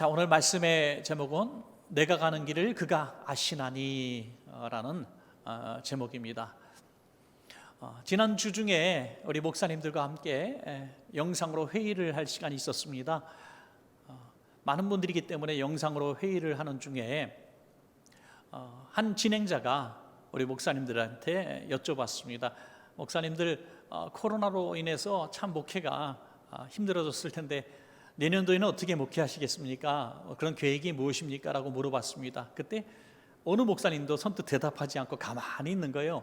자, 오늘 말씀의 제목은 내가 가는 길을 그가 아시나니 라는 제목입니다. 지난주 중에 우리 목사님들과 함께 영상으로 회의를 할 시간이 있었습니다. 많은 분들이기 때문에 영상으로 회의를 하는 중에 한 진행자가 우리 목사님들한테 여쭤봤습니다. 목사님들, 코로나로 인해서 참 목회가 힘들어졌을 텐데 내년도에는 어떻게 목회하시겠습니까? 그런 계획이 무엇입니까? 라고 물어봤습니다. 그때 어느 목사님도 선뜻 대답하지 않고 가만히 있는 거예요.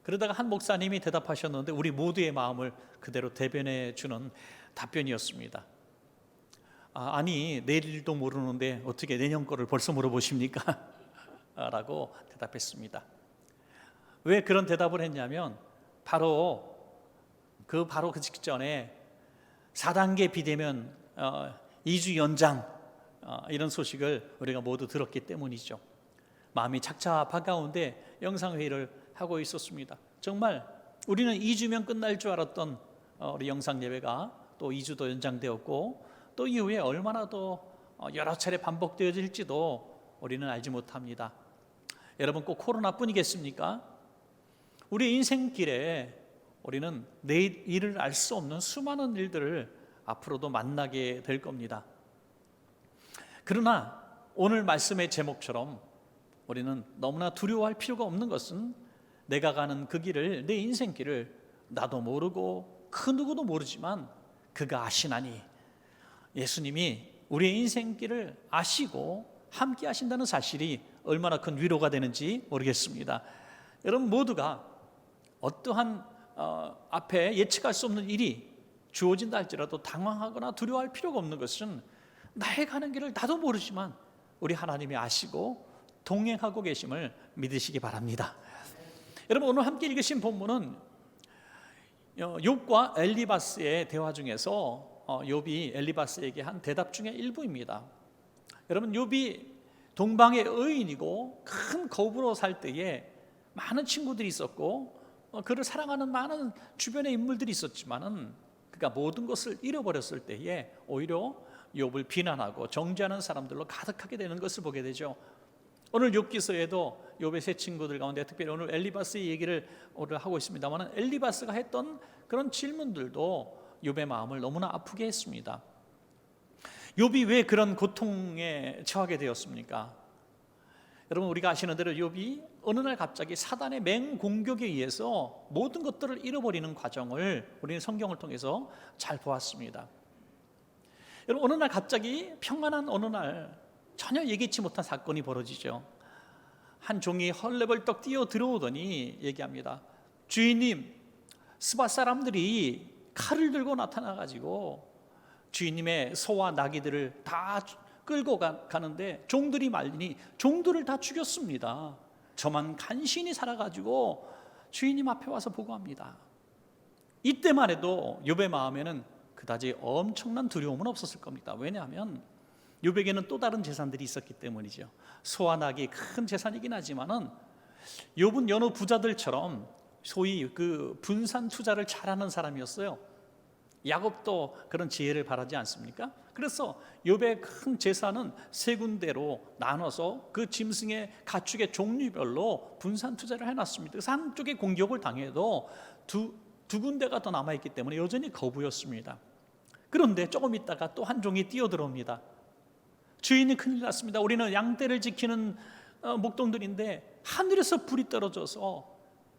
그러다가 한 목사님이 대답하셨는데 우리 모두의 마음을 그대로 대변해 주는 답변이었습니다. 아니, 내일도 모르는데 어떻게 내년 거를 벌써 물어보십니까? 라고 대답했습니다. 왜 그런 대답을 했냐면 바로 그 직전에 4단계 비대면 2주 연장 이런 소식을 우리가 모두 들었기 때문이죠. 마음이 착잡한 가운데 영상회의를 하고 있었습니다. 정말 우리는 2주면 끝날 줄 알았던 우리 영상예배가 또 2주 더 연장되었고 또 이후에 얼마나 더 여러 차례 반복되어질지도 우리는 알지 못합니다. 여러분, 꼭 코로나뿐이겠습니까? 우리 인생길에 우리는 내일을 알 수 없는 수많은 일들을 앞으로도 만나게 될 겁니다. 그러나 오늘 말씀의 제목처럼 우리는 너무나 두려워할 필요가 없는 것은 내가 가는 그 길을, 내 인생길을 나도 모르고 그 누구도 모르지만 그가 아시나니, 예수님이 우리의 인생길을 아시고 함께 하신다는 사실이 얼마나 큰 위로가 되는지 모르겠습니다. 여러분 모두가 어떠한 앞에 예측할 수 없는 일이 주어진다 할지라도 당황하거나 두려워할 필요가 없는 것은 나의 가는 길을 나도 모르지만 우리 하나님이 아시고 동행하고 계심을 믿으시기 바랍니다. 여러분, 오늘 함께 읽으신 본문은 욥과 엘리바스의 대화 중에서 욥이 엘리바스에게 한 대답 중에 일부입니다. 여러분, 욥이 동방의 의인이고 큰 거부로 살 때에 많은 친구들이 있었고 그를 사랑하는 많은 주변의 인물들이 있었지만은 그가 모든 것을 잃어버렸을 때에 오히려 욥을 비난하고 정죄하는 사람들로 가득하게 되는 것을 보게 되죠. 오늘 욥기서에도 욥의 세 친구들 가운데 특별히 오늘 엘리바스의 얘기를 오늘 하고 있습니다만 엘리바스가 했던 그런 질문들도 욥의 마음을 너무나 아프게 했습니다. 욥이 왜 그런 고통에 처하게 되었습니까? 여러분, 우리가 아시는 대로 욥이 어느 날 갑자기 사단의 맹공격에 의해서 모든 것들을 잃어버리는 과정을 우리는 성경을 통해서 잘 보았습니다. 여러분, 어느 날 갑자기 평안한 어느 날 전혀 예기치 못한 사건이 벌어지죠. 한 종이 헐레벌떡 뛰어 들어오더니 얘기합니다. 주인님, 스바 사람들이 칼을 들고 나타나가지고 주인님의 소와 나귀들을 다 끌고 가는데 종들이 말리니 종들을 다 죽였습니다. 저만 간신히 살아가지고 주인님 앞에 와서 보고합니다. 이때만 해도 욥의 마음에는 그다지 엄청난 두려움은 없었을 겁니다. 왜냐하면 욥에게는 또 다른 재산들이 있었기 때문이죠. 소와 낙이 큰 재산이긴 하지만은 욥은 여느 부자들처럼 소위 그 분산 투자를 잘하는 사람이었어요. 야곱도 그런 지혜를 바라지 않습니까? 그래서 욥의 큰 재산은 세 군데로 나눠서 그 짐승의 가축의 종류별로 분산 투자를 해놨습니다. 그래서 한쪽에 공격을 당해도 두 군데가 더 남아있기 때문에 여전히 거부였습니다. 그런데 조금 있다가 또 한 종이 뛰어들어옵니다. 주인이 큰일 났습니다. 우리는 양떼를 지키는 목동들인데 하늘에서 불이 떨어져서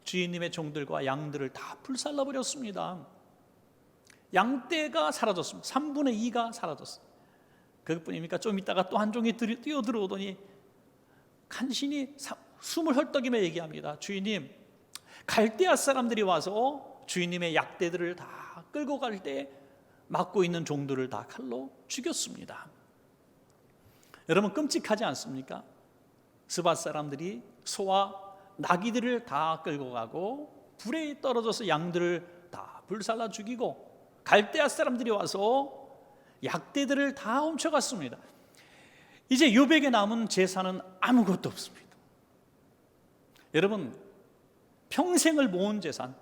주인님의 종들과 양들을 다 불살라버렸습니다. 양떼가 사라졌습니다. 3분의 2가 사라졌어요. 그것뿐입니까? 좀 있다가 또 한 종이 뛰어들어오더니 간신히 숨을 헐떡이며 얘기합니다. 주인님, 갈대아 사람들이 와서 주인님의 약대들을 다 끌고 갈 때 막고 있는 종들을 다 칼로 죽였습니다. 여러분, 끔찍하지 않습니까? 스밧 사람들이 소와 나귀들을 다 끌고 가고 불에 떨어져서 양들을 다 불살라 죽이고 갈대아 사람들이 와서 약대들을 다 훔쳐갔습니다. 이제 욥에게 남은 재산은 아무것도 없습니다. 여러분, 평생을 모은 재산,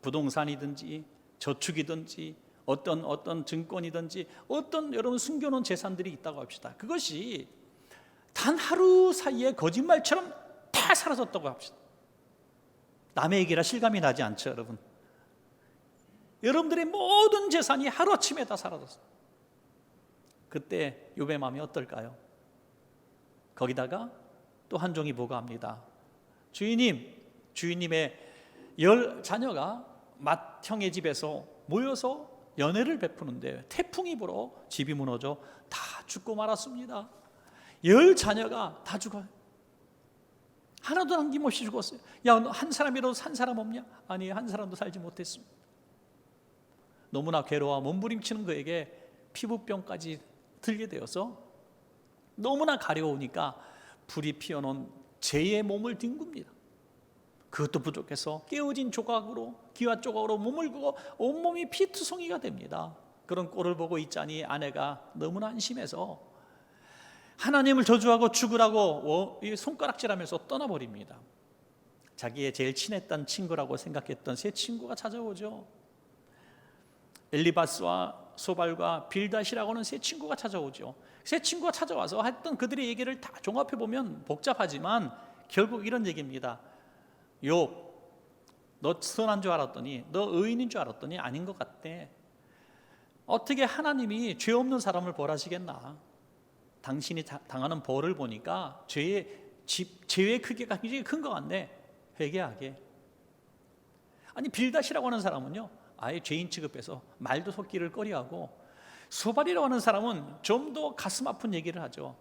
부동산이든지 저축이든지 어떤 증권이든지 어떤 여러분 숨겨놓은 재산들이 있다고 합시다. 그것이 단 하루 사이에 거짓말처럼 다 사라졌다고 합시다. 남의 얘기라 실감이 나지 않죠, 여러분? 여러분들의 모든 재산이 하루아침에 다 사라졌어요. 그때 욥의 마음이 어떨까요? 거기다가 또 한 종이 보고합니다. 주인님의 10 자녀가 맏형의 집에서 모여서 연회를 베푸는데 태풍이 불어 집이 무너져 다 죽고 말았습니다. 10 자녀가 다 죽어요. 하나도 남김없이 죽었어요. 야, 한 사람이라도 산 사람 없냐? 아니, 한 사람도 살지 못했습니다. 너무나 괴로워 몸부림치는 그에게 피부병까지 들게 되어서 너무나 가려우니까 불이 피어놓은 재의 몸을 뒹굽니다. 그것도 부족해서 깨어진 조각으로, 기와 조각으로 몸을 굽어 온몸이 피투성이가 됩니다. 그런 꼴을 보고 있자니 아내가 너무나 안심해서 하나님을 저주하고 죽으라고 손가락질하면서 떠나버립니다. 자기의 제일 친했던 친구라고 생각했던 세 친구가 찾아오죠. 엘리바스와 소발과 빌닷이라고 하는 세 친구가 찾아오죠. 세 친구가 찾아와서 했던 그들의 얘기를 다 종합해 보면 복잡하지만 결국 이런 얘기입니다. 욥, 너 선한 줄 알았더니, 너 의인인 줄 알았더니 아닌 것 같대. 어떻게 하나님이 죄 없는 사람을 벌하시겠나? 당신이 당하는 벌을 보니까 죄의 크기가 굉장히 큰 것 같네. 회개하게. 아니, 빌닷이라고 하는 사람은요, 아예 죄인 취급해서 말도 섞기를 꺼려하고, 소발이라고 하는 사람은 좀 더 가슴 아픈 얘기를 하죠.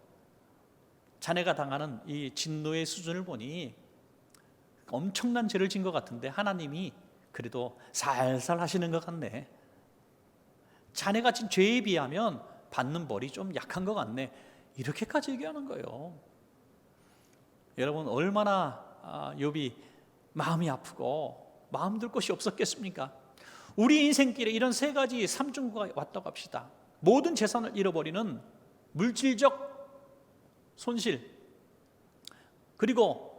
자네가 당하는 이 진노의 수준을 보니 엄청난 죄를 진 것 같은데 하나님이 그래도 살살 하시는 것 같네. 자네가 진 죄에 비하면 받는 벌이 좀 약한 것 같네. 이렇게까지 얘기하는 거예요. 여러분, 얼마나 욥이 마음이 아프고 마음 둘 곳이 없었겠습니까? 우리 인생길에 이런 세 가지 삼중구가 왔다고 합시다. 모든 재산을 잃어버리는 물질적 손실, 그리고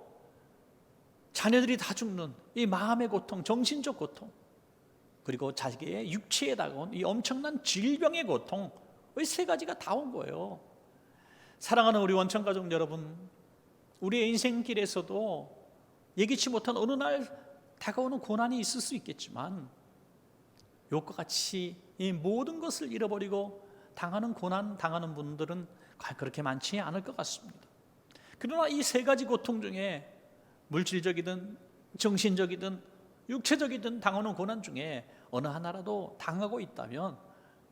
자녀들이 다 죽는 이 마음의 고통, 정신적 고통, 그리고 자기의 육체에 다가온 이 엄청난 질병의 고통, 이 세 가지가 다 온 거예요. 사랑하는 우리 원천가족 여러분, 우리의 인생길에서도 예기치 못한 어느 날 다가오는 고난이 있을 수 있겠지만 욥과 같이 이 모든 것을 잃어버리고 당하는 고난, 당하는 분들은 그렇게 많지 않을 것 같습니다. 그러나 이 세 가지 고통 중에 물질적이든 정신적이든 육체적이든 당하는 고난 중에 어느 하나라도 당하고 있다면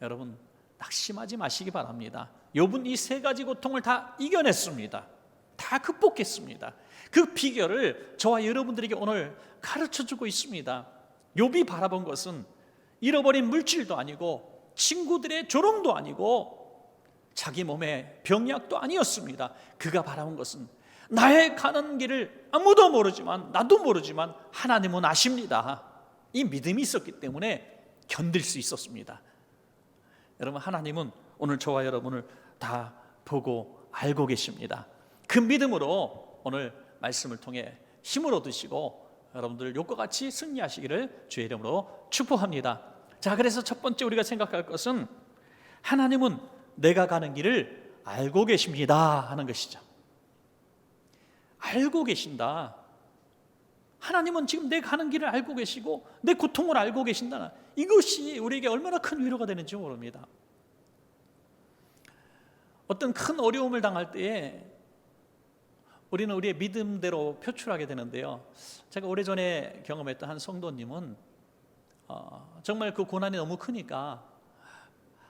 여러분 낙심하지 마시기 바랍니다. 욥은 이 세 가지 고통을 다 이겨냈습니다. 다 극복했습니다. 그 비결을 저와 여러분들에게 오늘 가르쳐주고 있습니다. 욥이 바라본 것은 잃어버린 물질도 아니고 친구들의 조롱도 아니고 자기 몸의 병약도 아니었습니다. 그가 바라본 것은 나의 가는 길을 아무도 모르지만, 나도 모르지만 하나님은 아십니다. 이 믿음이 있었기 때문에 견딜 수 있었습니다. 여러분, 하나님은 오늘 저와 여러분을 다 보고 알고 계십니다. 그 믿음으로 오늘 말씀을 통해 힘을 얻으시고 여러분들 욥과 같이 승리하시기를 주의 이름으로 축복합니다. 자, 그래서 첫 번째 우리가 생각할 것은 하나님은 내가 가는 길을 알고 계십니다 하는 것이죠. 알고 계신다. 하나님은 지금 내 가는 길을 알고 계시고 내 고통을 알고 계신다. 이것이 우리에게 얼마나 큰 위로가 되는지 모릅니다. 어떤 큰 어려움을 당할 때에 우리는 우리의 믿음대로 표출하게 되는데요. 제가 오래전에 경험했던 한 성도님은 정말 그 고난이 너무 크니까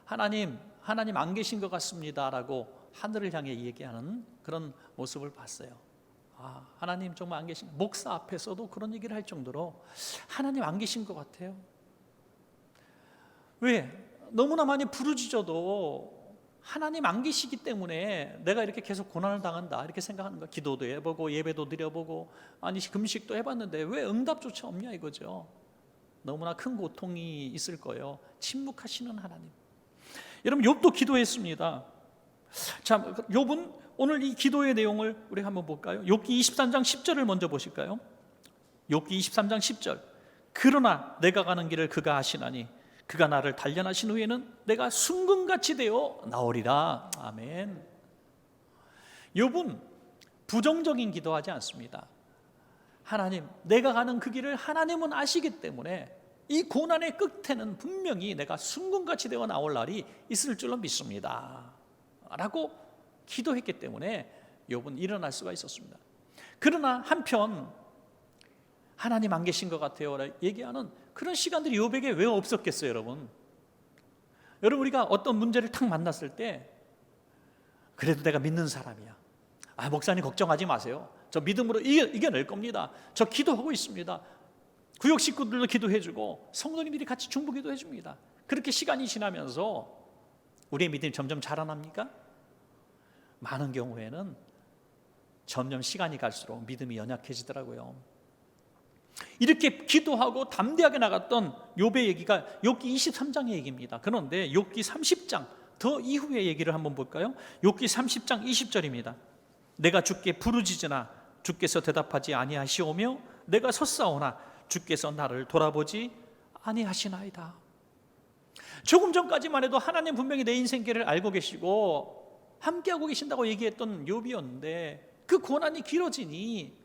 하나님 안 계신 것 같습니다 라고 하늘을 향해 얘기하는 그런 모습을 봤어요. 하나님 정말 안 계신, 목사 앞에서도 그런 얘기를 할 정도로 하나님 안 계신 것 같아요. 왜? 너무나 많이 부르짖어도 하나님 안 계시기 때문에 내가 이렇게 계속 고난을 당한다 이렇게 생각하는 거야. 기도도 해보고 예배도 드려보고 아니 금식도 해봤는데 왜 응답조차 없냐 이거죠. 너무나 큰 고통이 있을 거예요. 침묵하시는 하나님. 여러분, 욥도 기도했습니다. 자, 욥은 오늘 이 기도의 내용을 우리 한번 볼까요? 욥기 23장 10절을 먼저 보실까요? 욥기 23장 10절. 그러나 내가 가는 길을 그가 아시나니 그가 나를 단련하신 후에는 내가 순금같이 되어 나오리라. 아멘. 욥은 부정적인 기도하지 않습니다. 하나님, 내가 가는 그 길을 하나님은 아시기 때문에 이 고난의 끝에는 분명히 내가 순금같이 되어 나올 날이 있을 줄로 믿습니다 라고 기도했기 때문에 욥은 일어날 수가 있었습니다. 그러나 한편 하나님 안 계신 것 같아요 얘기하는 그런 시간들이 욥에게 왜 없었겠어요? 여러분, 우리가 어떤 문제를 탁 만났을 때 그래도 내가 믿는 사람이야, 목사님 걱정하지 마세요, 저 믿음으로 이겨낼 겁니다, 저 기도하고 있습니다, 구역 식구들도 기도해주고 성도님들이 같이 중보기도 해줍니다. 그렇게 시간이 지나면서 우리의 믿음이 점점 자라납니까? 많은 경우에는 점점 시간이 갈수록 믿음이 연약해지더라고요. 이렇게 기도하고 담대하게 나갔던 욥의 얘기가 욥기 23장의 얘기입니다. 그런데 욥기 30장 더 이후의 얘기를 한번 볼까요? 욥기 30장 20절입니다. 내가 주께 부르짖으나 주께서 대답하지 아니하시오며 내가 섰사오나 주께서 나를 돌아보지 아니하시나이다. 조금 전까지만 해도 하나님 분명히 내 인생길을 알고 계시고 함께하고 계신다고 얘기했던 욥이었는데 그 고난이 길어지니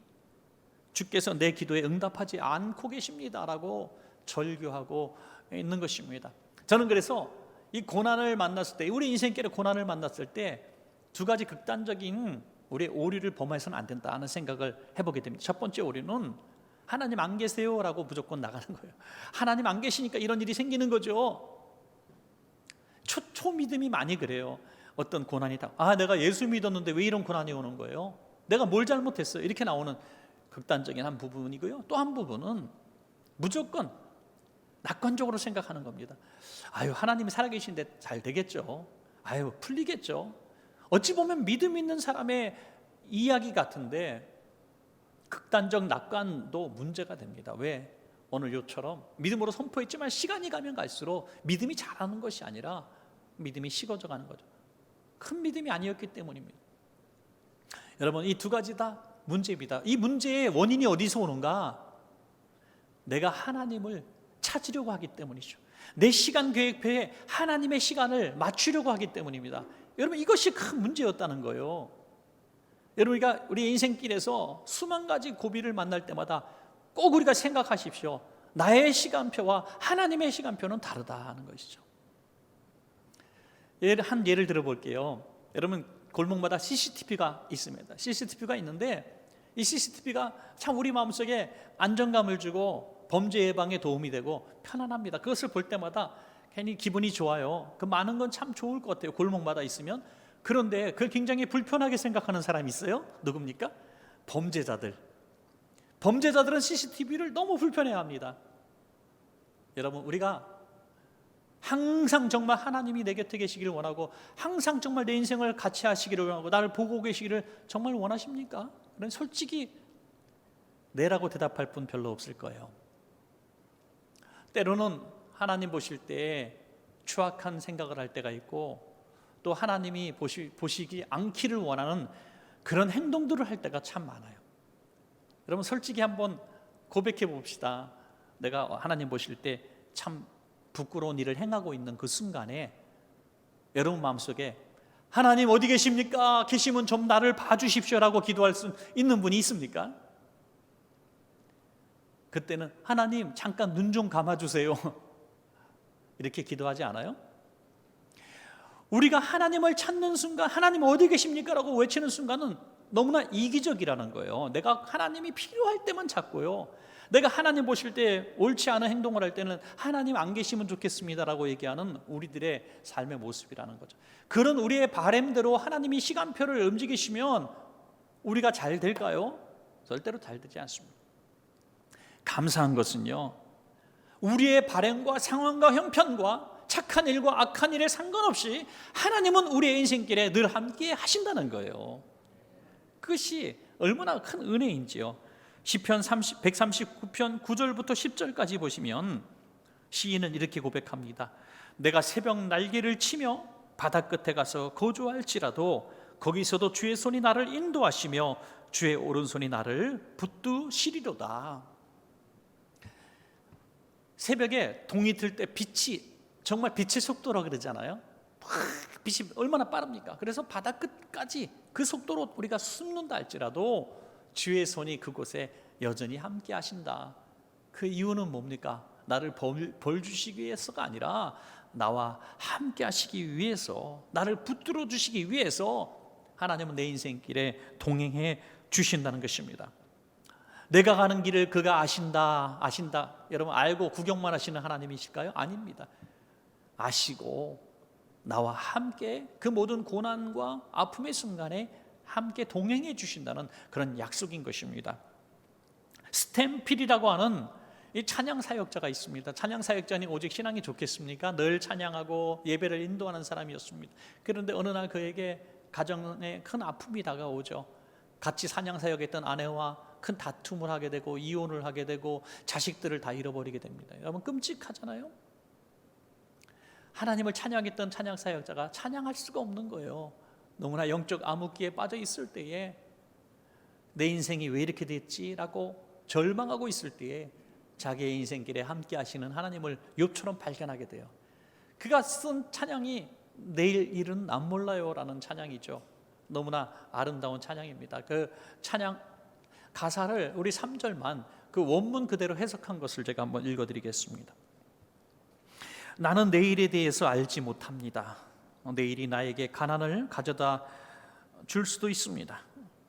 주께서 내 기도에 응답하지 않고 계십니다라고 절규하고 있는 것입니다. 저는 그래서 이 고난을 만났을 때, 우리 인생길의 고난을 만났을 때 두 가지 극단적인 우리의 오류를 범해서는 안 된다는 생각을 해보게 됩니다. 첫 번째 오류는 하나님 안 계세요라고 무조건 나가는 거예요. 하나님 안 계시니까 이런 일이 생기는 거죠. 초믿음이 많이 그래요. 어떤 고난이 내가 예수 믿었는데 왜 이런 고난이 오는 거예요? 내가 뭘 잘못했어요? 이렇게 나오는 극단적인 한 부분이고요. 또 한 부분은 무조건 낙관적으로 생각하는 겁니다. 하나님이 살아계신데 잘 되겠죠. 풀리겠죠. 어찌 보면 믿음 있는 사람의 이야기 같은데 극단적 낙관도 문제가 됩니다. 왜? 오늘 요처럼 믿음으로 선포했지만 시간이 가면 갈수록 믿음이 자라는 것이 아니라 믿음이 식어져 가는 거죠. 큰 믿음이 아니었기 때문입니다. 여러분, 이 두 가지 다 문제입니다. 이 문제의 원인이 어디서 오는가? 내가 하나님을 찾으려고 하기 때문이죠. 내 시간 계획표에 하나님의 시간을 맞추려고 하기 때문입니다. 여러분, 이것이 큰 문제였다는 거예요. 여러분, 우리 인생길에서 수만 가지 고비를 만날 때마다 꼭 우리가 생각하십시오. 나의 시간표와 하나님의 시간표는 다르다는 것이죠. 한 예를 들어볼게요. 여러분, 골목마다 CCTV가 있습니다. CCTV가 있는데 이 CCTV가 참 우리 마음속에 안정감을 주고 범죄 예방에 도움이 되고 편안합니다. 그것을 볼 때마다 괜히 기분이 좋아요. 그 많은 건 참 좋을 것 같아요. 골목마다 있으면. 그런데 그걸 굉장히 불편하게 생각하는 사람이 있어요. 누굽니까? 범죄자들은 CCTV를 너무 불편해합니다. 여러분, 우리가 항상 정말 하나님이 내 곁에 계시기를 원하고 항상 정말 내 인생을 같이 하시기를 원하고 나를 보고 계시기를 정말 원하십니까? 그런 솔직히 네라고 대답할 분 별로 없을 거예요. 때로는 하나님 보실 때 추악한 생각을 할 때가 있고 또 하나님이 보시기 않기를 원하는 그런 행동들을 할 때가 참 많아요. 여러분, 솔직히 한번 고백해 봅시다. 내가 하나님 보실 때 참 부끄러운 일을 행하고 있는 그 순간에 여러분 마음속에 하나님 어디 계십니까? 계시면 좀 나를 봐주십시오라고 기도할 수 있는 분이 있습니까? 그때는 하나님 잠깐 눈 좀 감아주세요 이렇게 기도하지 않아요? 우리가 하나님을 찾는 순간, 하나님 어디 계십니까? 라고 외치는 순간은 너무나 이기적이라는 거예요. 내가 하나님이 필요할 때만 찾고요, 내가 하나님 보실 때 옳지 않은 행동을 할 때는 하나님 안 계시면 좋겠습니다라고 얘기하는 우리들의 삶의 모습이라는 거죠. 그런 우리의 바램대로 하나님이 시간표를 움직이시면 우리가 잘 될까요? 절대로 잘 되지 않습니다. 감사한 것은요, 우리의 바램과 상황과 형편과 착한 일과 악한 일에 상관없이 하나님은 우리의 인생길에 늘 함께 하신다는 거예요. 그것이 얼마나 큰 은혜인지요. 시편 139편 9절부터 10절까지 보시면 시인은 이렇게 고백합니다. 내가 새벽 날개를 치며 바다 끝에 가서 거주할지라도 거기서도 주의 손이 나를 인도하시며 주의 오른손이 나를 붙드시리로다. 새벽에 동이 들 때 빛이 정말 빛의 속도라 그러잖아요. 빛이 얼마나 빠릅니까? 그래서 바다 끝까지 그 속도로 우리가 숨는다 할지라도 주의 손이 그곳에 여전히 함께 하신다. 그 이유는 뭡니까? 나를 벌 주시기 위해서가 아니라 나와 함께 하시기 위해서, 나를 붙들어 주시기 위해서 하나님은 내 인생길에 동행해 주신다는 것입니다. 내가 가는 길을 그가 아신다. 여러분, 알고 구경만 하시는 하나님이실까요? 아닙니다. 아시고 나와 함께 그 모든 고난과 아픔의 순간에 함께 동행해 주신다는 그런 약속인 것입니다. 스탬필이라고 하는 이 찬양 사역자가 있습니다. 찬양 사역자는 오직 신앙이 좋겠습니까? 늘 찬양하고 예배를 인도하는 사람이었습니다. 그런데 어느 날 그에게 가정에 큰 아픔이 다가오죠. 같이 찬양 사역했던 아내와 큰 다툼을 하게 되고 이혼을 하게 되고 자식들을 다 잃어버리게 됩니다. 여러분, 끔찍하잖아요. 하나님을 찬양했던 찬양 사역자가 찬양할 수가 없는 거예요. 너무나 영적 암흑기에 빠져 있을 때에 내 인생이 왜 이렇게 됐지라고 절망하고 있을 때에 자기의 인생길에 함께 하시는 하나님을 욥처럼 발견하게 돼요. 그가 쓴 찬양이 내일 일은 난 몰라요라는 찬양이죠. 너무나 아름다운 찬양입니다. 그 찬양 가사를 우리 3절만 그 원문 그대로 해석한 것을 제가 한번 읽어드리겠습니다. 나는 내일에 대해서 알지 못합니다. 내일이 나에게 가난을 가져다 줄 수도 있습니다.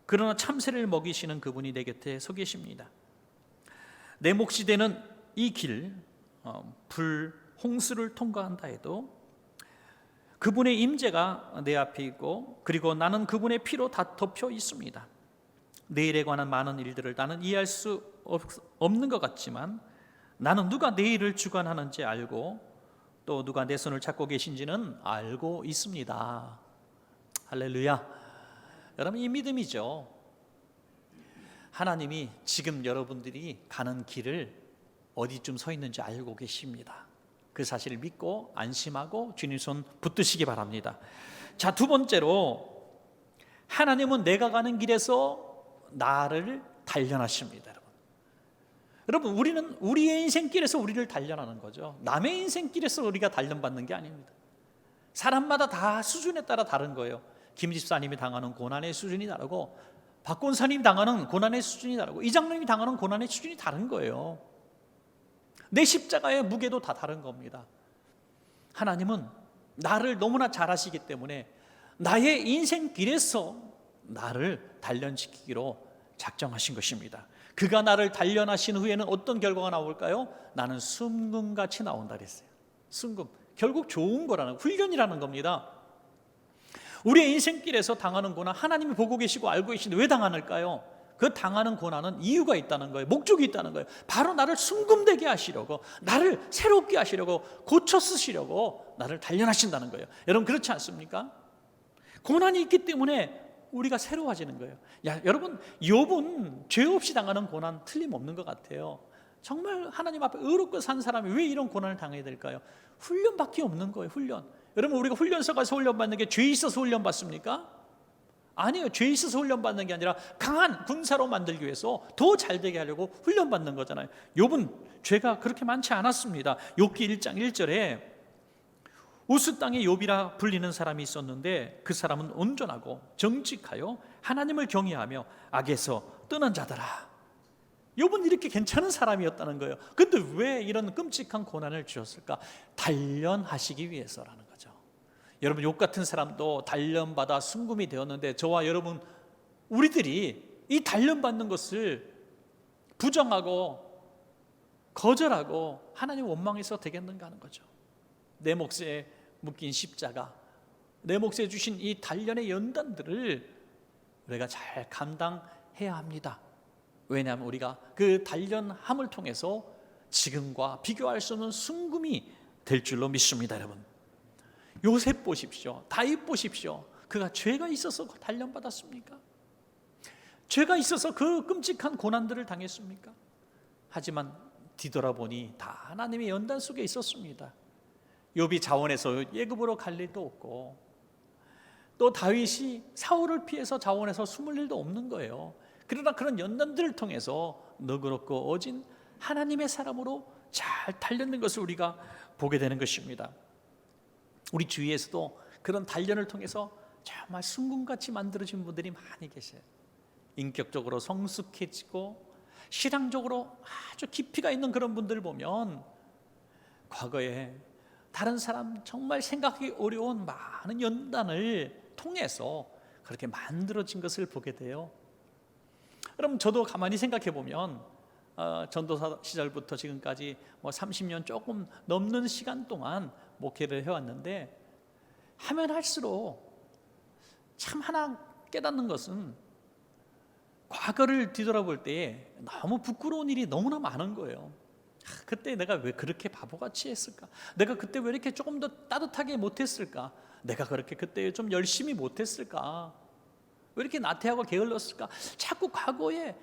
그러나 참새를 먹이시는 그분이 내 곁에 서 계십니다. 내 몫이 되는 이 길, 불, 홍수를 통과한다 해도 그분의 임재가 내 앞에 있고, 그리고 나는 그분의 피로 다 덮여 있습니다. 내일에 관한 많은 일들을 나는 이해할 수 없는 것 같지만 나는 누가 내일을 주관하는지 알고 또 누가 내 손을 잡고 계신지는 알고 있습니다. 할렐루야. 여러분, 이 믿음이죠. 하나님이 지금 여러분들이 가는 길을 어디쯤 서 있는지 알고 계십니다. 그 사실을 믿고 안심하고 주님 손 붙드시기 바랍니다. 자, 두 번째로, 하나님은 내가 가는 길에서 나를 단련하십니다. 여러분, 우리는 우리의 인생길에서 우리를 단련하는 거죠. 남의 인생길에서 우리가 단련받는 게 아닙니다. 사람마다 다 수준에 따라 다른 거예요. 김 집사님이 당하는 고난의 수준이 다르고, 박 권사님이 당하는 고난의 수준이 다르고, 이장님이 당하는 고난의 수준이 다른 거예요. 내 십자가의 무게도 다 다른 겁니다. 하나님은 나를 너무나 잘 아시기 때문에 나의 인생길에서 나를 단련시키기로 작정하신 것입니다. 그가 나를 단련하신 후에는 어떤 결과가 나올까요? 나는 순금같이 나온다 그랬어요. 순금, 결국 좋은 거라는, 훈련이라는 겁니다. 우리의 인생길에서 당하는 고난, 하나님이 보고 계시고 알고 계시는데 왜 당하는가요? 그 당하는 고난은 이유가 있다는 거예요. 목적이 있다는 거예요. 바로 나를 순금되게 하시려고, 나를 새롭게 하시려고, 고쳐 쓰시려고 나를 단련하신다는 거예요. 여러분, 그렇지 않습니까? 고난이 있기 때문에 우리가 새로워지는 거예요. 여러분, 욥은 죄 없이 당하는 고난 틀림없는 것 같아요. 정말 하나님 앞에 의롭게 산 사람이 왜 이런 고난을 당해야 될까요? 훈련밖에 없는 거예요. 훈련. 여러분, 우리가 훈련소 가서 훈련받는 게 죄 있어서 훈련받습니까? 아니에요. 죄 있어서 훈련받는 게 아니라 강한 군사로 만들기 위해서 더 잘되게 하려고 훈련받는 거잖아요. 욥은 죄가 그렇게 많지 않았습니다. 욥기 1장 1절에 우스 땅의 욥이라 불리는 사람이 있었는데 그 사람은 온전하고 정직하여 하나님을 경외하며 악에서 떠난 자더라. 욥은 이렇게 괜찮은 사람이었다는 거예요. 근데 왜 이런 끔찍한 고난을 주셨을까? 단련하시기 위해서라는 거죠. 여러분, 욥 같은 사람도 단련받아 순금이 되었는데 저와 여러분, 우리들이 이 단련받는 것을 부정하고 거절하고 하나님 원망해서 되겠는가 하는 거죠. 내 몫에 묶인 십자가, 내 몫에 주신 이 단련의 연단들을 우리가 잘 감당해야 합니다. 왜냐하면 우리가 그 단련함을 통해서 지금과 비교할 수 없는 순금이 될 줄로 믿습니다. 여러분, 요셉 보십시오. 다윗 보십시오. 그가 죄가 있어서 단련받았습니까? 죄가 있어서 그 끔찍한 고난들을 당했습니까? 하지만 뒤돌아보니 다 하나님의 연단 속에 있었습니다. 욥이 자원에서 예굽으로 갈 일도 없고, 또 다윗이 사울을 피해서 자원에서 숨을 일도 없는 거예요. 그러나 그런 연단들을 통해서 너그럽고 어진 하나님의 사람으로 잘 단련된 것을 우리가 보게 되는 것입니다. 우리 주위에서도 그런 단련을 통해서 정말 순금같이 만들어진 분들이 많이 계세요. 인격적으로 성숙해지고 신앙적으로 아주 깊이가 있는 그런 분들 보면 과거에 다른 사람 정말 생각하기 어려운 많은 연단을 통해서 그렇게 만들어진 것을 보게 돼요. 그럼 저도 가만히 생각해 보면 전도사 시절부터 지금까지 30년 조금 넘는 시간 동안 목회를 해왔는데, 하면 할수록 참 하나 깨닫는 것은 과거를 뒤돌아볼 때 너무 부끄러운 일이 너무나 많은 거예요. 그때 내가 왜 그렇게 바보같이 했을까? 내가 그때 왜 이렇게 조금 더 따뜻하게 못했을까? 내가 그렇게 그때 좀 열심히 못했을까? 왜 이렇게 나태하고 게을렀을까? 자꾸 과거에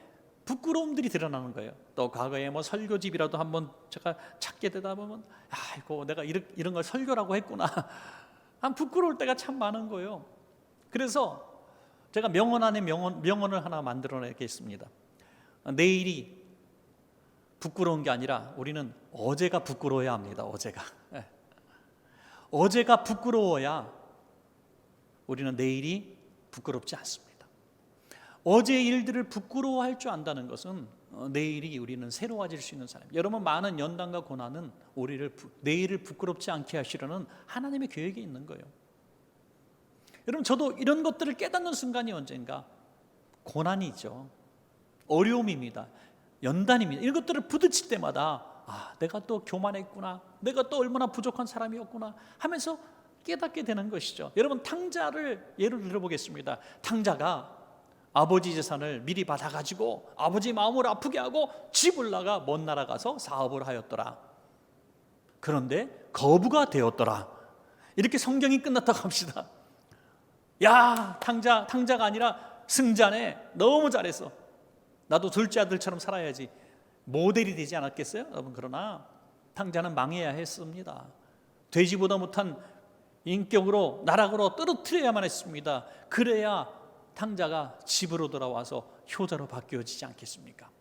부끄러움들이 드러나는 거예요. 또 과거에 설교집이라도 한번 제가 찾게 되다 보면, 아이고 내가 이런 걸 설교라고 했구나. 한 부끄러울 때가 참 많은 거예요. 그래서 제가 명언 안에 명언을 하나 만들어내겠습니다. 내일이 부끄러운 게 아니라 우리는 어제가 부끄러워야 합니다. 어제가 부끄러워야 우리는 내일이 부끄럽지 않습니다. 어제의 일들을 부끄러워할 줄 안다는 것은 내일이 우리는 새로워질 수 있는 사람. 여러분, 많은 연단과 고난은 내일을 부끄럽지 않게 하시려는 하나님의 계획이 있는 거예요. 여러분, 저도 이런 것들을 깨닫는 순간이 언젠가 고난이죠. 어려움입니다. 연단입니다. 이런 것들을 부딪힐 때마다 내가 또 교만했구나, 내가 또 얼마나 부족한 사람이었구나 하면서 깨닫게 되는 것이죠. 여러분, 탕자를 예를 들어보겠습니다. 탕자가 아버지 재산을 미리 받아가지고 아버지 마음을 아프게 하고 집을 나가 먼 나라 가서 사업을 하였더라. 그런데 거부가 되었더라. 이렇게 성경이 끝났다고 합시다. 야, 탕자가 아니라 승자네, 너무 잘했어, 나도 둘째 아들처럼 살아야지, 모델이 되지 않았겠어요? 여러분, 그러나 탕자는 망해야 했습니다. 돼지보다 못한 인격으로 나락으로 떨어뜨려야만 했습니다. 그래야 탕자가 집으로 돌아와서 효자로 바뀌어지지 않겠습니까?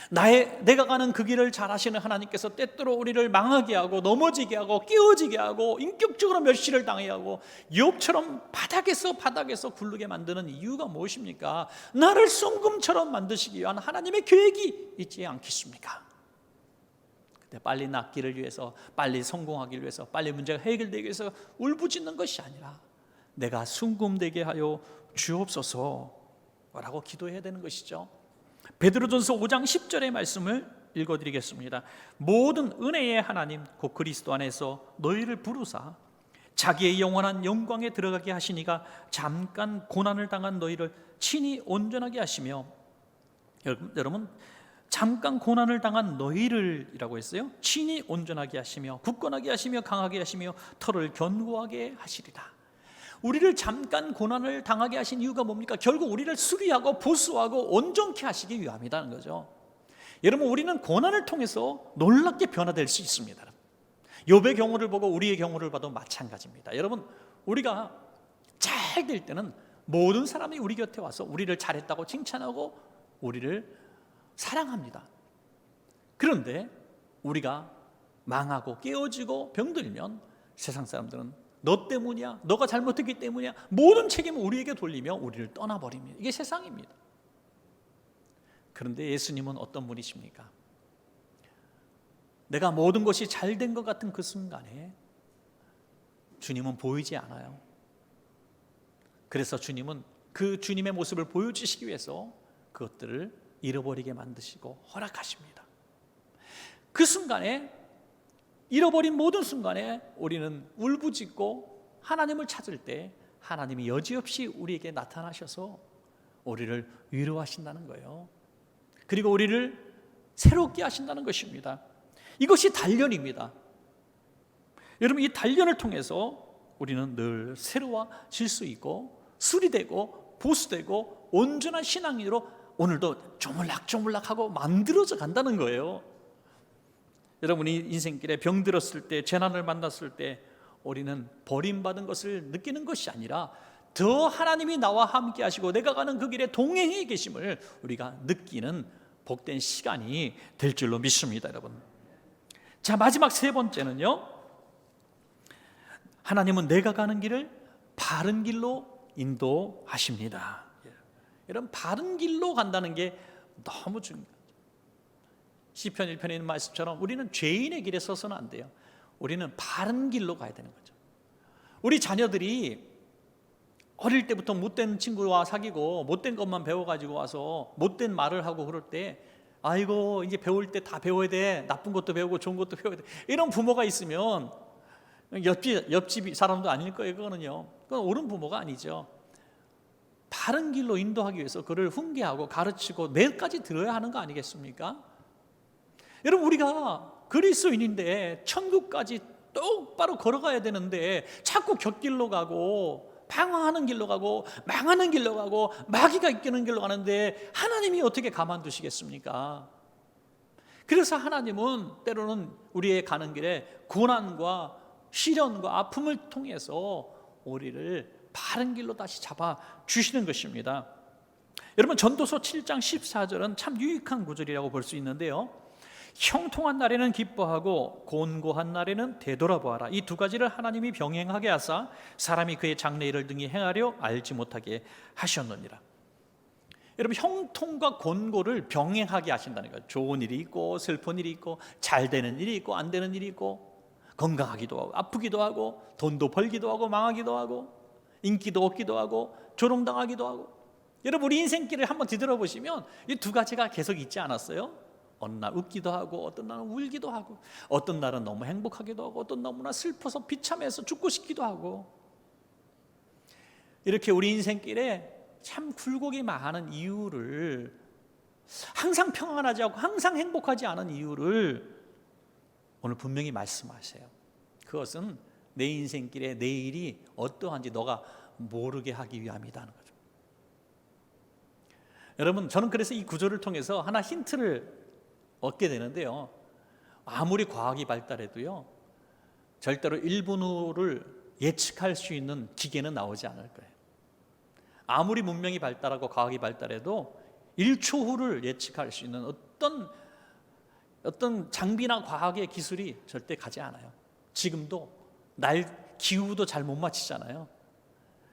내가 가는 그 길을 잘 아시는 하나님께서 때때로 우리를 망하게 하고 넘어지게 하고 깨어지게 하고 인격적으로 멸시를 당해 하고 욥처럼 바닥에서 굴르게 만드는 이유가 무엇입니까? 나를 쏜금처럼 만드시기 위한 하나님의 계획이 있지 않겠습니까? 근데 빨리 낫기를 위해서, 빨리 성공하기 위해서, 빨리 문제가 해결되기 위해서 울부짖는 것이 아니라 내가 순금되게 하여 주옵소서 라고 기도해야 되는 것이죠. 베드로전서 5장 10절의 말씀을 읽어드리겠습니다. 모든 은혜의 하나님 곧 그리스도 안에서 너희를 부르사 자기의 영원한 영광에 들어가게 하시니가 잠깐 고난을 당한 너희를 친히 온전하게 하시며, 여러분 잠깐 고난을 당한 너희를 이라고 했어요. 친히 온전하게 하시며 굳건하게 하시며 강하게 하시며 털을 견고하게 하시리라. 우리를 잠깐 고난을 당하게 하신 이유가 뭡니까? 결국 우리를 수리하고 보수하고 온전케 하시기 위함이라는 거죠. 여러분, 우리는 고난을 통해서 놀랍게 변화될 수 있습니다. 욥의 경우를 보고 우리의 경우를 봐도 마찬가지입니다. 여러분, 우리가 잘 될 때는 모든 사람이 우리 곁에 와서 우리를 잘했다고 칭찬하고 우리를 사랑합니다. 그런데 우리가 망하고 깨어지고 병들면 세상 사람들은 너 때문이야, 너가 잘못했기 때문이야, 모든 책임을 우리에게 돌리며 우리를 떠나버립니다. 이게 세상입니다. 그런데 예수님은 어떤 분이십니까? 내가 모든 것이 잘 된 것 같은 그 순간에 주님은 보이지 않아요. 그래서 주님은 그 주님의 모습을 보여주시기 위해서 그것들을 잃어버리게 만드시고 허락하십니다. 그 순간에, 잃어버린 모든 순간에 우리는 울부짖고 하나님을 찾을 때 하나님이 여지없이 우리에게 나타나셔서 우리를 위로하신다는 거예요. 그리고 우리를 새롭게 하신다는 것입니다. 이것이 단련입니다. 여러분, 이 단련을 통해서 우리는 늘 새로워질 수 있고 수리되고 보수되고 온전한 신앙인으로 오늘도 조물락조물락하고 만들어져 간다는 거예요. 여러분이 인생길에 병들었을 때, 재난을 만났을 때 우리는 버림받은 것을 느끼는 것이 아니라 더 하나님이 나와 함께 하시고 내가 가는 그 길에 동행해 계심을 우리가 느끼는 복된 시간이 될 줄로 믿습니다, 여러분. 자, 마지막 세 번째는요, 하나님은 내가 가는 길을 바른 길로 인도하십니다. 이런 바른 길로 간다는 게 너무 중요해요. 시편 1편에 있는 말씀처럼 우리는 죄인의 길에 서서는 안 돼요. 우리는 바른 길로 가야 되는 거죠. 우리 자녀들이 어릴 때부터 못된 친구와 사귀고 못된 것만 배워가지고 와서 못된 말을 하고 그럴 때, 아이고 이제 배울 때 다 배워야 돼, 나쁜 것도 배우고 좋은 것도 배워야 돼, 이런 부모가 있으면 옆집 사람도 아닐 거예요. 그거는요, 그건 옳은 부모가 아니죠. 바른 길로 인도하기 위해서 그를 훈계하고 가르치고 매일까지 들어야 하는 거 아니겠습니까? 여러분, 우리가 그리스도인인데 천국까지 똑바로 걸어가야 되는데 자꾸 곁길로 가고 방황하는 길로 가고 망하는 길로 가고 마귀가 이끄는 길로 가는데 하나님이 어떻게 가만두시겠습니까? 그래서 하나님은 때로는 우리의 가는 길에 고난과 시련과 아픔을 통해서 우리를 바른 길로 다시 잡아주시는 것입니다. 여러분, 전도서 7장 14절은 참 유익한 구절이라고 볼 수 있는데요, 형통한 날에는 기뻐하고 곤고한 날에는 되돌아보아라. 이 두 가지를 하나님이 병행하게 하사 사람이 그의 장래일을 등이 행하려 알지 못하게 하셨느니라. 여러분, 형통과 곤고를 병행하게 하신다는 거예요. 좋은 일이 있고 슬픈 일이 있고 잘 되는 일이 있고 안 되는 일이 있고, 건강하기도 하고 아프기도 하고 돈도 벌기도 하고 망하기도 하고 인기도 얻기도 하고 조롱당하기도 하고. 여러분, 우리 인생길을 한번 뒤돌아보시면 이 두 가지가 계속 있지 않았어요? 어느 날 웃기도 하고 어떤 날은 울기도 하고 어떤 날은 너무 행복하기도 하고 어떤 너무나 슬퍼서 비참해서 죽고 싶기도 하고. 이렇게 우리 인생길에 참 굴곡이 많은 이유를, 항상 평안하지 않고 항상 행복하지 않은 이유를 오늘 분명히 말씀하세요. 그것은 내 인생길에 내일이 어떠한지 너가 모르게 하기 위함이라는 거죠. 여러분, 저는 그래서 이 구절을 통해서 하나 힌트를 얻게 되는데요, 아무리 과학이 발달해도요 절대로 1분 후를 예측할 수 있는 기계는 나오지 않을 거예요. 아무리 문명이 발달하고 과학이 발달해도 1초 후를 예측할 수 있는 어떤 장비나 과학의 기술이 절대 가지 않아요. 지금도 날 기후도 잘 못 맞히잖아요.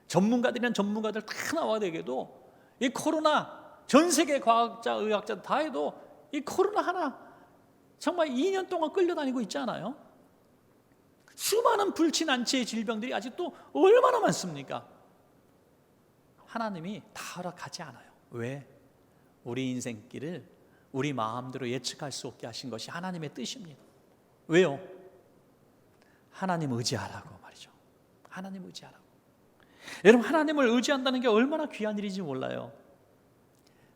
전문가들이란 전문가들 다 나와야 되게도 이 코로나, 전 세계 과학자, 의학자 다 해도 이 코로나 하나 정말 2년 동안 끌려다니고 있잖아요. 수많은 불친안치의 질병들이 아직도 얼마나 많습니까? 하나님이 다 허락하지 않아요. 왜? 우리 인생길을 우리 마음대로 예측할 수 없게 하신 것이 하나님의 뜻입니다. 왜요? 하나님 의지하라고 말이죠. 하나님 의지하라고. 여러분, 하나님을 의지한다는 게 얼마나 귀한 일인지 몰라요.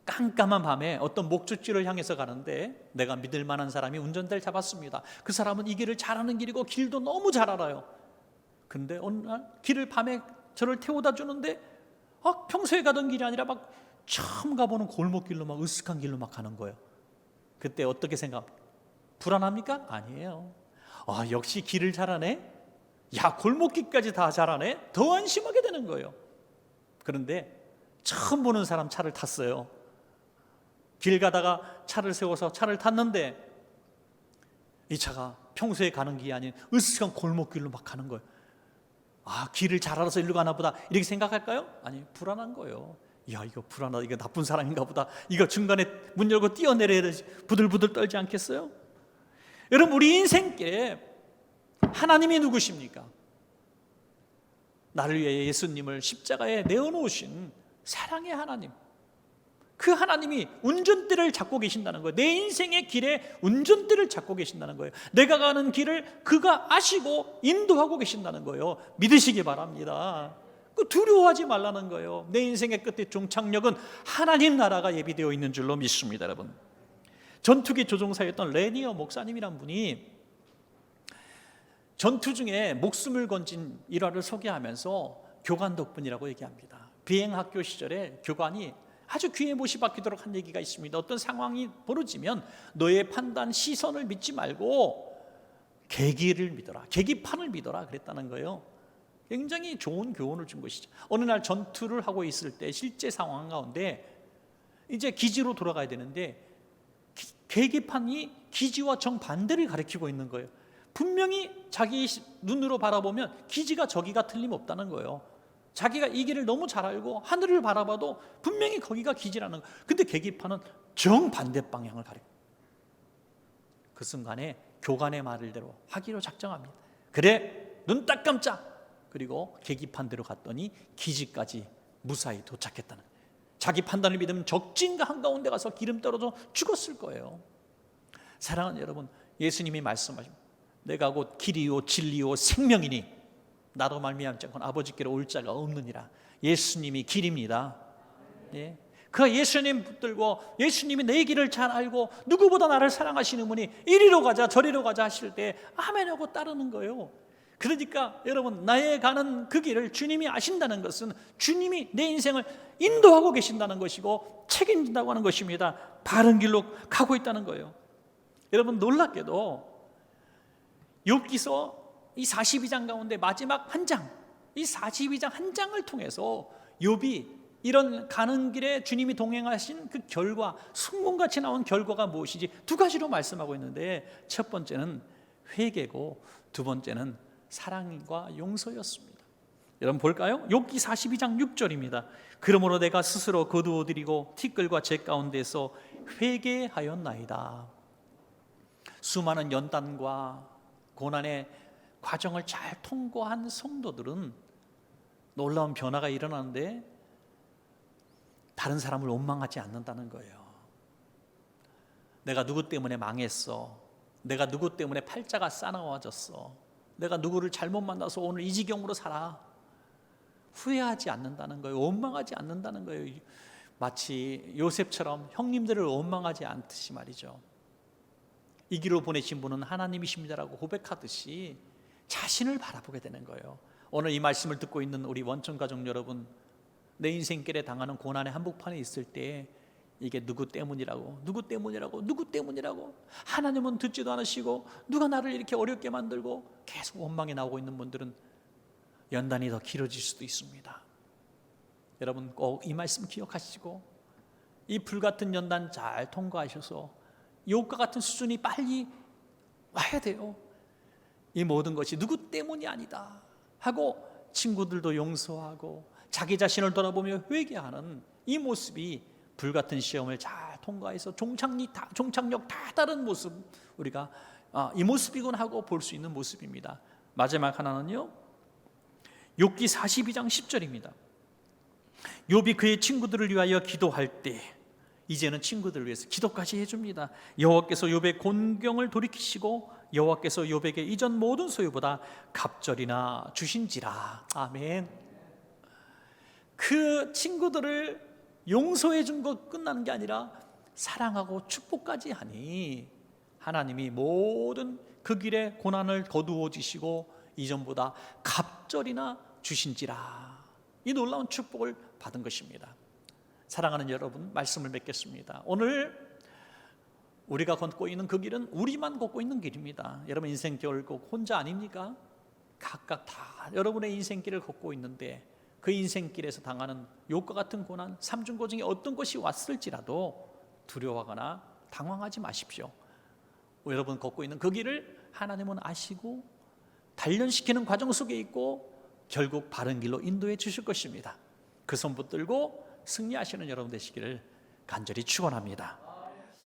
깜깜한 밤에 어떤 목적지를 향해서 가는데 내가 믿을 만한 사람이 운전대를 잡았습니다. 그 사람은 이 길을 잘 아는 길이고 길도 너무 잘 알아요. 근데 어느 날 길을 밤에 저를 태워다 주는데 평소에 가던 길이 아니라 막 처음 가보는 골목길로 막 으슥한 길로 막 가는 거예요. 그때 어떻게 생각합니까? 불안합니까? 아니에요. 역시 길을 잘하네. 야, 골목길까지 다 잘하네. 더 안심하게 되는 거예요. 그런데 처음 보는 사람 차를 탔어요. 길 가다가 차를 세워서 차를 탔는데 이 차가 평소에 가는 길이 아닌 으슥한 골목길로 막 가는 거예요. 길을 잘 알아서 일로 가나 보다 이렇게 생각할까요? 아니, 불안한 거예요. 야, 이거 불안하다, 이거 나쁜 사람인가 보다, 이거 중간에 문 열고 뛰어내려야 되지, 부들부들 떨지 않겠어요? 여러분, 우리 인생길에 하나님이 누구십니까? 나를 위해 예수님을 십자가에 내어놓으신 사랑의 하나님, 그 하나님이 운전대를 잡고 계신다는 거예요. 내 인생의 길에 운전대를 잡고 계신다는 거예요. 내가 가는 길을 그가 아시고 인도하고 계신다는 거예요. 믿으시기 바랍니다. 두려워하지 말라는 거예요. 내 인생의 끝에 종착역은 하나님 나라가 예비되어 있는 줄로 믿습니다. 여러분, 전투기 조종사였던 레니어 목사님이란 분이 전투 중에 목숨을 건진 일화를 소개하면서 교관 덕분이라고 얘기합니다. 비행학교 시절에 교관이 아주 귀에 못이 박히도록 한 얘기가 있습니다. 어떤 상황이 벌어지면 너의 판단, 시선을 믿지 말고 계기를 믿어라, 계기판을 믿어라 그랬다는 거예요. 굉장히 좋은 교훈을 준 것이죠. 어느 날 전투를 하고 있을 때 실제 상황 가운데 이제 기지로 돌아가야 되는데 계기판이 기지와 정반대를 가리키고 있는 거예요. 분명히 자기 눈으로 바라보면 기지가 저기가 틀림없다는 거예요. 자기가 이 길을 너무 잘 알고 하늘을 바라봐도 분명히 거기가 기지라는 거예요. 근데 계기판은 정반대 방향을 가리고, 그 순간에 교관의 말대로 하기로 작정합니다. 그래, 눈 딱 깜짝. 그리고 계기판대로 갔더니 기지까지 무사히 도착했다는 거예요. 자기 판단을 믿으면 적진가 한가운데 가서 기름 떨어져 죽었을 거예요. 사랑하는 여러분, 예수님이 말씀하십니다. 내가 곧 길이요 진리요 생명이니 나로 말미암지 않고는 아버지께로 올 자가 없느니라. 예수님이 길입니다. 예. 그 예수님 붙들고 예수님이 내 길을 잘 알고 누구보다 나를 사랑하시는 분이 이리로 가자 저리로 가자 하실 때 아멘 하고 따르는 거예요. 그러니까 여러분, 나의 가는 그 길을 주님이 아신다는 것은 주님이 내 인생을 인도하고 계신다는 것이고 책임진다고 하는 것입니다. 바른 길로 가고 있다는 거예요. 여러분, 놀랍게도 욥기서 이 42장 가운데 마지막 한 장, 이 42장 한 장을 통해서 욥이 이런 가는 길에 주님이 동행하신 그 결과, 성공같이 나온 결과가 무엇이지 두 가지로 말씀하고 있는데, 첫 번째는 회개고 두 번째는 사랑과 용서였습니다. 여러분 볼까요? 욥기 42장 6절입니다. 그러므로 내가 스스로 거두어드리고 티끌과 재 가운데서 회개하였나이다. 수많은 연단과 고난의 과정을 잘 통과한 성도들은 놀라운 변화가 일어나는데 다른 사람을 원망하지 않는다는 거예요. 내가 누구 때문에 망했어, 내가 누구 때문에 팔자가 싸나워졌어, 내가 누구를 잘못 만나서 오늘 이 지경으로 살아, 후회하지 않는다는 거예요. 원망하지 않는다는 거예요. 마치 요셉처럼 형님들을 원망하지 않듯이 말이죠. 이 길로 보내신 분은 하나님이십니다라고 고백하듯이 자신을 바라보게 되는 거예요. 오늘 이 말씀을 듣고 있는 우리 원천가족 여러분, 내 인생길에 당하는 고난의 한복판에 있을 때 이게 누구 때문이라고 하나님은 듣지도 않으시고 누가 나를 이렇게 어렵게 만들고 계속 원망이 나오고 있는 분들은 연단이 더 길어질 수도 있습니다. 여러분 꼭 이 말씀 기억하시고 이 불같은 연단 잘 통과하셔서 욥과 같은 수준이 빨리 와야 돼요. 이 모든 것이 누구 때문이 아니다 하고 친구들도 용서하고 자기 자신을 돌아보며 회개하는 이 모습이 불같은 시험을 잘 통과해서 종착역 다 다른 모습, 우리가 이 모습이군 하고 볼 수 있는 모습입니다. 마지막 하나는요, 욥기 42장 10절입니다. 욥이 그의 친구들을 위하여 기도할 때 이제는 친구들을 위해서 기도까지 해줍니다. 여호와께서 욥의 곤경을 돌이키시고 여호와께서 욥에게 이전 모든 소유보다 갑절이나 주신지라. 아멘. 그 친구들을 용서해 준 것 끝나는 게 아니라 사랑하고 축복까지 하니 하나님이 모든 그 길에 고난을 거두어 주시고 이전보다 갑절이나 주신지라. 이 놀라운 축복을 받은 것입니다. 사랑하는 여러분, 말씀을 맺겠습니다. 오늘 우리가 걷고 있는 그 길은 우리만 걷고 있는 길입니다. 여러분 인생 결국 혼자 아닙니까? 각각 다 여러분의 인생길을 걷고 있는데 그 인생길에서 당하는 욥과 같은 고난, 삼중고 중에 어떤 것이 왔을지라도 두려워하거나 당황하지 마십시오. 여러분 걷고 있는 그 길을 하나님은 아시고 단련시키는 과정 속에 있고 결국 바른 길로 인도해 주실 것입니다. 그 손 붙들고 승리하시는 여러분 되시기를 간절히 축원합니다.